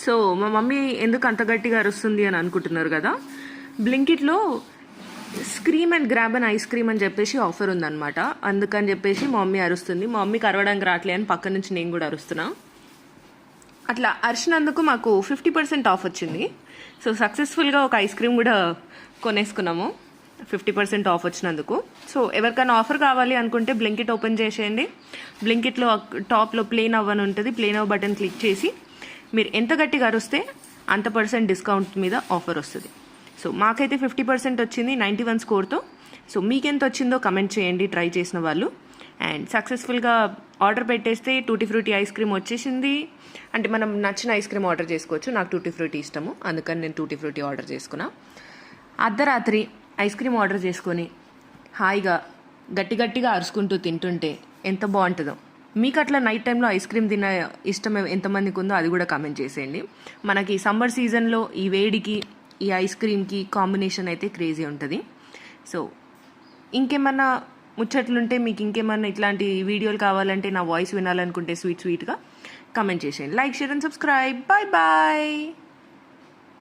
So మా mummy ఎందుకు అంత గట్టిగా అరుస్తుంది అని అనుకుంటున్నారు కదా, బ్లింకిట్లో scream and grab and ice cream అని చెప్పేసి ఆఫర్ ఉందన్నమాట. అందుకని చెప్పేసి మా మమ్మీ అరుస్తుంది. మా మమ్మీకి అరవడానికి రావట్లే అని పక్క నుంచి నేను కూడా అరుస్తున్నా. అట్లా అరిచినందుకు మాకు 50% ఆఫ్ వచ్చింది. సో సక్సెస్ఫుల్గా ఒక ఐస్ క్రీమ్ కూడా కొనేసుకున్నాము 50% ఆఫ్ వచ్చినందుకు. సో ఎవరికైనా ఆఫర్ కావాలి అనుకుంటే బ్లింకిట్ ఓపెన్ చేసేయండి. బ్లింకిట్లో టాప్లో ప్లేన్ అవ్ అని ఉంటుంది. ప్లేన్ అవ్ బటన్ క్లిక్ చేసి మీరు ఎంత గట్టిగా అరిస్తే అంత % డిస్కౌంట్ మీద ఆఫర్ వస్తుంది. సో మాకైతే 50% వచ్చింది 91 స్కోర్తో. సో మీకెంత వచ్చిందో కమెంట్ చేయండి ట్రై చేసిన వాళ్ళు. అండ్ సక్సెస్ఫుల్గా ఆర్డర్ పెట్టేస్తే టూటీ ఫ్రూటీ ఐస్ క్రీమ్ వచ్చేసింది. అంటే మనం నచ్చిన ఐస్ క్రీమ్ ఆర్డర్ చేసుకోవచ్చు. నాకు టూటీ ఫ్రూటీ ఇష్టము, అందుకని నేను టూటీ ఫ్రూటీ ఆర్డర్ చేసుకున్నా. అర్ధరాత్రి ఐస్ క్రీమ్ ఆర్డర్ చేసుకొని హాయిగా గట్టిగా అరుచుకుంటూ తింటుంటే ఎంత బాగుంటుందో. మీకు అట్లా నైట్ టైంలో ఐస్ క్రీమ్ తిన్న ఇష్టం ఎంతమందికి ఉందో అది కూడా కామెంట్ చేసేయండి. మనకి సమ్మర్ సీజన్లో ఈ వేడికి ఈ ఐస్ క్రీమ్కి కాంబినేషన్ అయితే క్రేజీ ఉంటుంది. సో ఇంకేమన్నా ముచ్చట్లుంటే, మీకు ఇంకేమన్నా ఇట్లాంటి వీడియోలు కావాలంటే, నా వాయిస్ వినాలనుకుంటే స్వీట్గా కామెంట్ చేసేయండి. Like, share and subscribe. Bye bye.